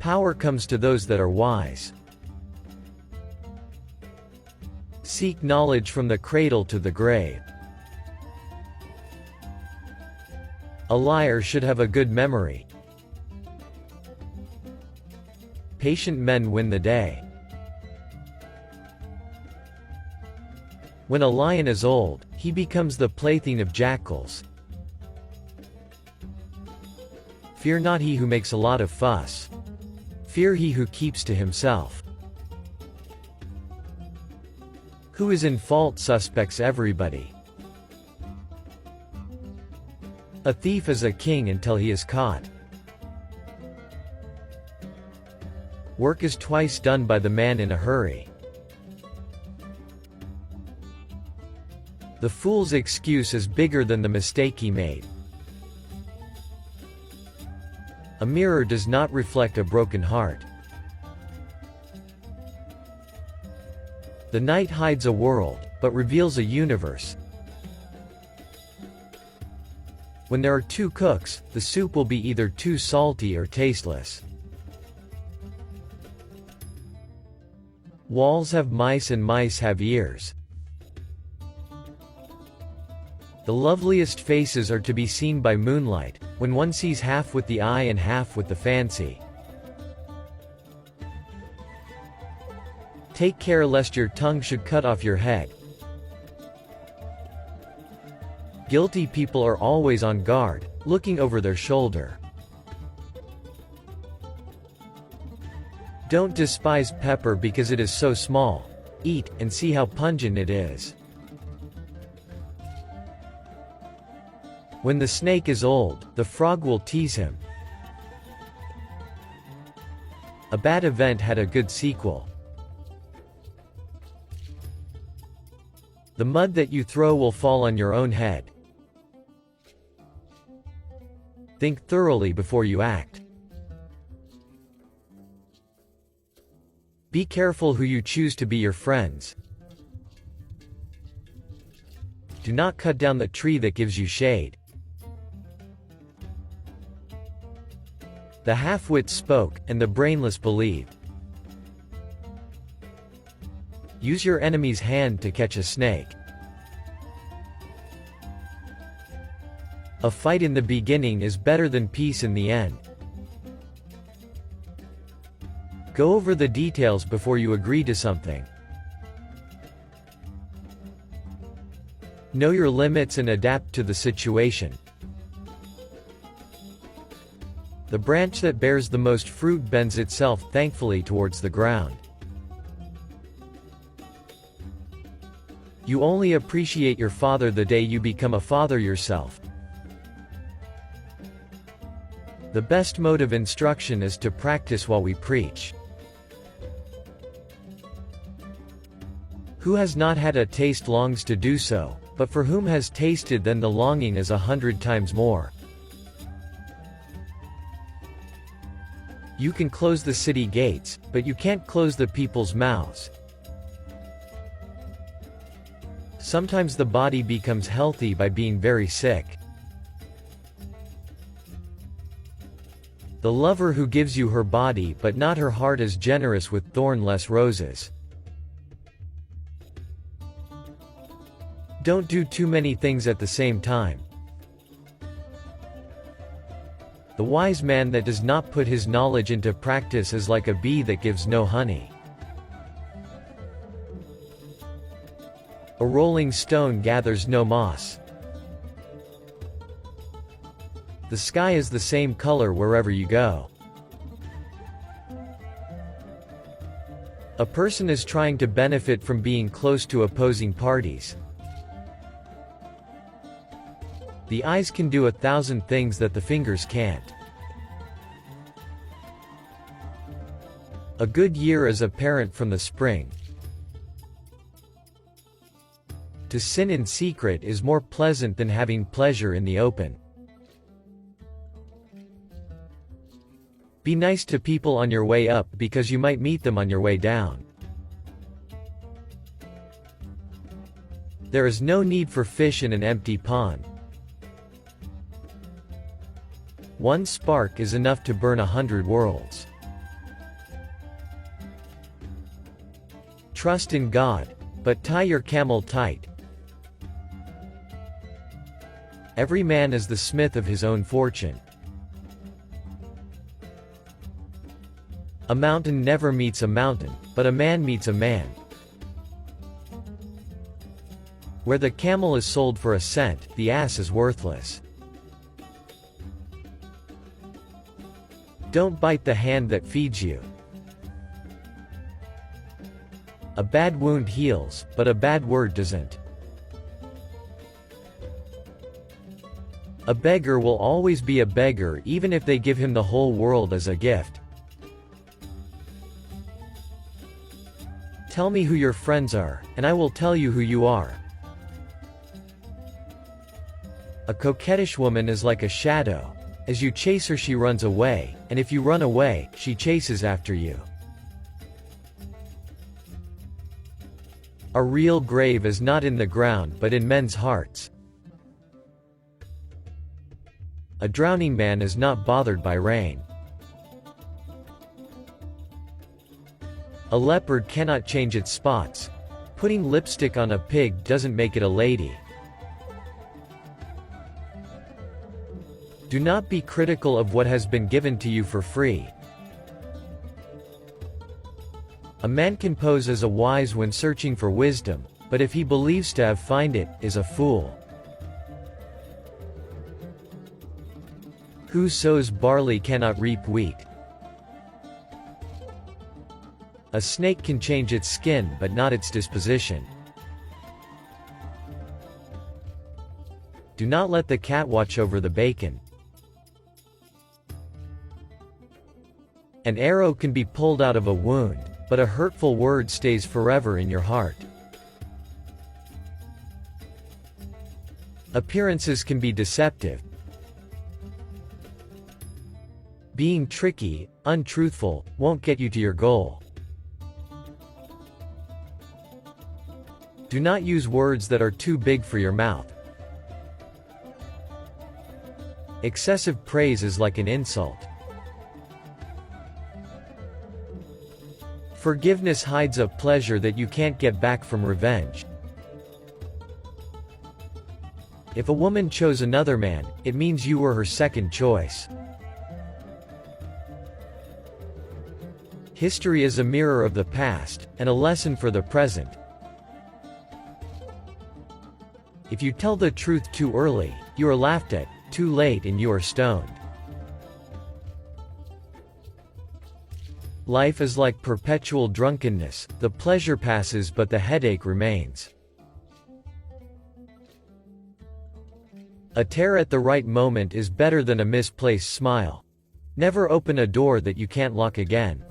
Power comes to those that are wise. Seek knowledge from the cradle to the grave. A liar should have a good memory. Patient men win the day. When a lion is old, he becomes the plaything of jackals. Fear not he who makes a lot of fuss. Fear he who keeps to himself. Who is in fault suspects everybody. A thief is a king until he is caught. Work is twice done by the man in a hurry. The fool's excuse is bigger than the mistake he made. A mirror does not reflect a broken heart. The night hides a world, but reveals a universe. When there are two cooks, the soup will be either too salty or tasteless. Walls have mice and mice have ears. The loveliest faces are to be seen by moonlight, when one sees half with the eye and half with the fancy. Take care lest your tongue should cut off your head. Guilty people are always on guard, looking over their shoulder. Don't despise pepper because it is so small. Eat, and see how pungent it is. When the snake is old, the frog will tease him. A bad event had a good sequel. The mud that you throw will fall on your own head. Think thoroughly before you act. Be careful who you choose to be your friends. Do not cut down the tree that gives you shade. The half-wit spoke, and the brainless believed. Use your enemy's hand to catch a snake. A fight in the beginning is better than peace in the end. Go over the details before you agree to something. Know your limits and adapt to the situation. The branch that bears the most fruit bends itself thankfully towards the ground. You only appreciate your father the day you become a father yourself. The best mode of instruction is to practice while we preach. Who has not had a taste longs to do so, but for whom has tasted then the longing is 100 times more. You can close the city gates, but you can't close the people's mouths. Sometimes the body becomes healthy by being very sick. The lover who gives you her body but not her heart is generous with thornless roses. Don't do too many things at the same time. The wise man that does not put his knowledge into practice is like a bee that gives no honey. A rolling stone gathers no moss. The sky is the same color wherever you go. A person is trying to benefit from being close to opposing parties. The eyes can do 1,000 things that the fingers can't. A good year is apparent from the spring. To sin in secret is more pleasant than having pleasure in the open. Be nice to people on your way up because you might meet them on your way down. There is no need for fish in an empty pond. One spark is enough to burn 100 worlds. Trust in God, but tie your camel tight. Every man is the smith of his own fortune. A mountain never meets a mountain, but a man meets a man. Where the camel is sold for a cent, the ass is worthless. Don't bite the hand that feeds you. A bad wound heals, but a bad word doesn't. A beggar will always be a beggar even if they give him the whole world as a gift. Tell me who your friends are, and I will tell you who you are. A coquettish woman is like a shadow. As you chase her she runs away, and if you run away, she chases after you. A real grave is not in the ground but in men's hearts. A drowning man is not bothered by rain. A leopard cannot change its spots. Putting lipstick on a pig doesn't make it a lady. Do not be critical of what has been given to you for free. A man can pose as a wise when searching for wisdom, but if he believes to have found it, is a fool. Who sows barley cannot reap wheat. A snake can change its skin but not its disposition. Do not let the cat watch over the bacon. An arrow can be pulled out of a wound, but a hurtful word stays forever in your heart. Appearances can be deceptive. Being tricky, untruthful, won't get you to your goal. Do not use words that are too big for your mouth. Excessive praise is like an insult. Forgiveness hides a pleasure that you can't get back from revenge. If a woman chose another man, it means you were her second choice. History is a mirror of the past, and a lesson for the present. If you tell the truth too early, you are laughed at, too late and you are stoned. Life is like perpetual drunkenness, the pleasure passes but the headache remains. A tear at the right moment is better than a misplaced smile. Never open a door that you can't lock again.